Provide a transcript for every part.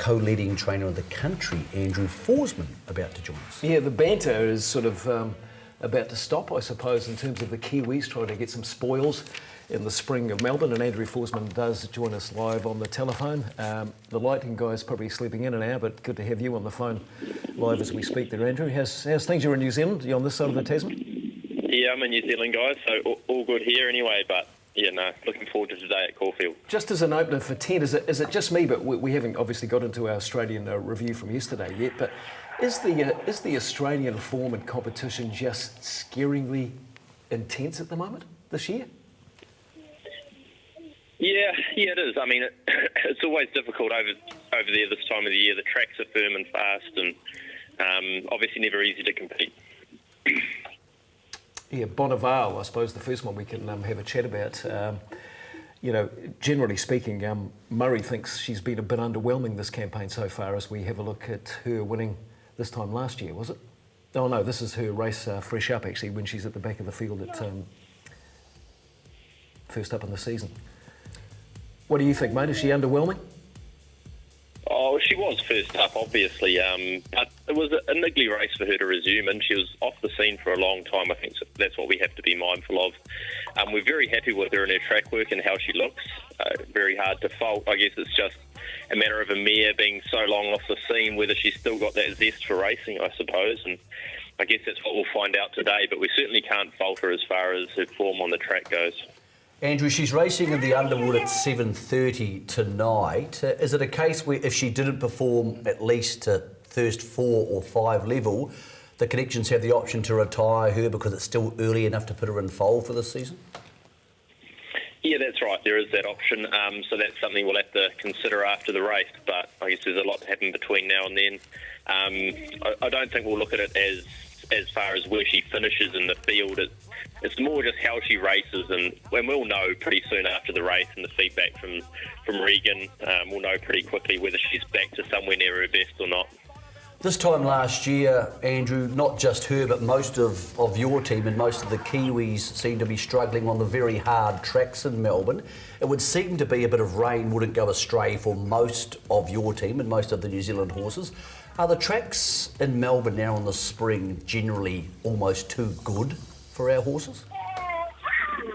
co-leading trainer of the country, Andrew Forsman, about to join us. Yeah, the banter is sort of about to stop, I suppose, in terms of the Kiwis trying to get some spoils in the spring of Melbourne, and Andrew Forsman does join us live on the telephone. The lighting guy's probably sleeping in and out, but good to have you on the phone live as we speak there, Andrew. How's things? You're in New Zealand? You're on this side of the Tasman? Yeah, I'm in New Zealand, guys, so all good here anyway, but yeah, no, looking forward to today at Caulfield. Just as an opener for 10, is it just me, but we haven't obviously got into our Australian review from yesterday yet, but is the Australian form and competition just scaringly intense at the moment, this year? Yeah, it is. I mean, it's always difficult over there this time of the year. The tracks are firm and fast, and obviously never easy to compete. Yeah, Bonnevale, I suppose the first one we can have a chat about. Generally speaking, Murray thinks she's been a bit underwhelming this campaign so far as we have a look at her winning this time last year, was it? Oh no, this is her race fresh up actually, when she's at the back of the field at first up in the season. What do you think, mate? Is she underwhelming? Oh, she was first up, obviously, but it was a niggly race for her to resume, and she was off the scene for a long time. I think that's what we have to be mindful of. We're very happy with her and her track work and how she looks. Very hard to fault. I guess it's just a matter of a mare being so long off the scene, whether she's still got that zest for racing, I suppose, and I guess that's what we'll find out today, but we certainly can't fault her as far as her form on the track goes. Andrew, she's racing in the Underwood at 7:30 tonight. Is it a case where if she didn't perform at least to first 4 or 5 level, the Connections have the option to retire her because it's still early enough to put her in foal for this season? Yeah, that's right. There is that option. So that's something we'll have to consider after the race, but I guess there's a lot to happen between now and then. I don't think we'll look at it as far as where she finishes in the field. It's more just how she races, and we'll know pretty soon after the race and the feedback from Regan. We'll know pretty quickly whether she's back to somewhere near her best or not. This time last year, Andrew, not just her, but most of your team and most of the Kiwis seem to be struggling on the very hard tracks in Melbourne. It would seem to be a bit of rain wouldn't go astray for most of your team and most of the New Zealand horses. Are the tracks in Melbourne now in the spring generally almost too good for our horses?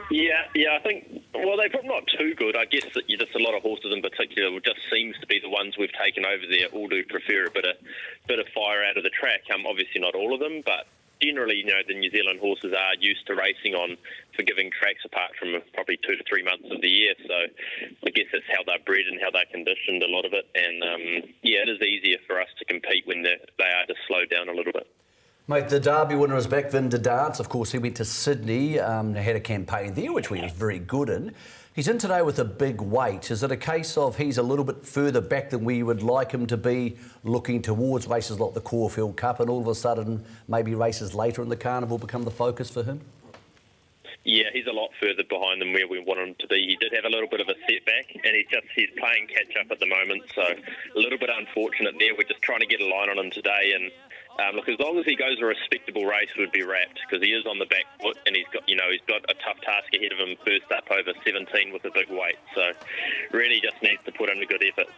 Yeah, I think, well, they're probably not too good. I guess that just a lot of horses in particular just seems to be the ones we've taken over there all do prefer a bit of fire out of the track. Obviously not all of them, but generally, the New Zealand horses are used to racing on forgiving tracks apart from probably 2 to 3 months of the year. So I guess that's how they're bred and how they're conditioned, a lot of it. And it is easier for us to compete when they are just slowed down a little bit. Mate, the Derby winner is back, Vin de Dance. Of course, he went to Sydney, had a campaign there, which he was very good in. He's in today with a big weight. Is it a case of he's a little bit further back than we would like him to be, looking towards races like the Caulfield Cup, and all of a sudden maybe races later in the carnival become the focus for him? Yeah, he's a lot further behind than where we want him to be. He did have a little bit of a setback, and he's playing catch-up at the moment, so a little bit unfortunate there. We're just trying to get a line on him today, and look, as long as he goes a respectable race, we'd be wrapped, because he is on the back foot, and he's got a tough task ahead of him, first up over 17 with a big weight, so really just needs to put in a good effort.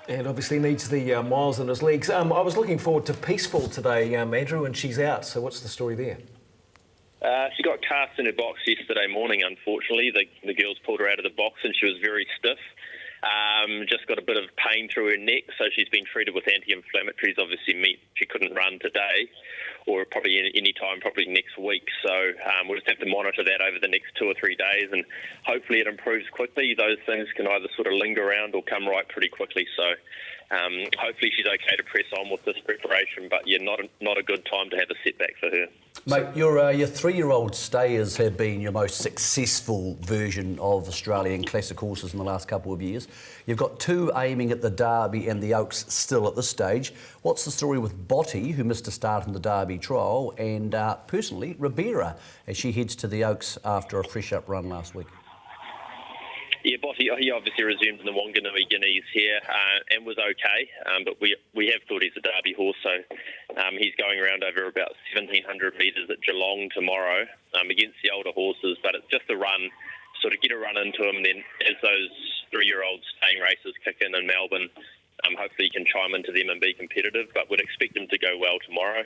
And obviously needs the miles in his legs. I was looking forward to Peaceful today, Andrew, and she's out, so what's the story there? She got cast in her box yesterday morning, unfortunately. The girls pulled her out of the box and she was very stiff. Just got a bit of pain through her neck, so she's been treated with anti-inflammatories. Obviously, she couldn't run today or probably any time, probably next week. So we'll just have to monitor that over the next 2 or 3 days, and hopefully it improves quickly. Those things can either sort of linger around or come right pretty quickly. So hopefully she's okay to press on with this preparation, but not a good time to have a setback for her. Mate, your 3-year-old stayers have been your most successful version of Australian classic horses in the last couple of years. You've got 2 aiming at the Derby and the Oaks still at this stage. What's the story with Botti, who missed a start in the Derby trial, and personally, Ribera, as she heads to the Oaks after a fresh-up run last week? Yeah, Botti, he obviously resumed in the Wanganui Guineas here and was okay, but we have thought he's a Derby horse, so he's going around over about 1,700 metres at Geelong tomorrow against the older horses, but it's just a run, sort of get a run into him, and then as those 3-year-old staying races kick in Melbourne, hopefully he can chime into them and be competitive, but would expect them to go well tomorrow.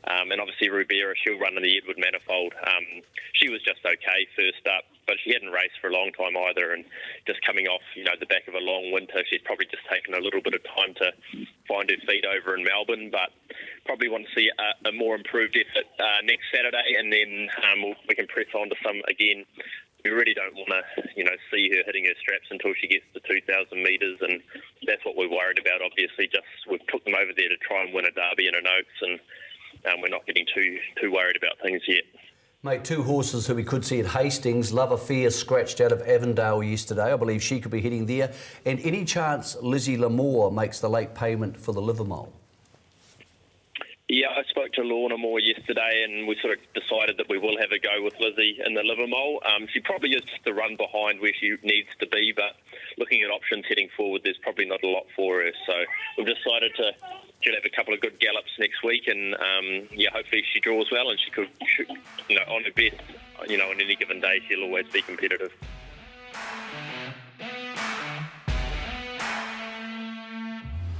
And obviously Rubera, she'll run in the Edward Manifold. She was just okay first up, but she hadn't raced for a long time either, and just coming off, the back of a long winter, she's probably just taken a little bit of time to find her feet over in Melbourne, but probably want to see a more improved effort next Saturday, and then we can press on to some again. We really don't want to, see her hitting her straps until she gets to 2,000 metres, and that's what we're worried about. Obviously, we've took them over there to try and win a derby and an Oaks, and we're not getting too worried about things yet. Mate, two horses who we could see at Hastings. Love Affair scratched out of Avondale yesterday. I believe she could be hitting there. And any chance Lizzie Lamore makes the late payment for the Livermore? Yeah, I spoke to Lorna Moore yesterday, and we sort of decided that we will have a go with Lizzie in the Livermore. She probably is just a run behind where she needs to be, but looking at options heading forward, there's probably not a lot for her. So we've decided she'll have a couple of good gallops next week, and hopefully she draws well, and she could, on her best, on any given day, she'll always be competitive.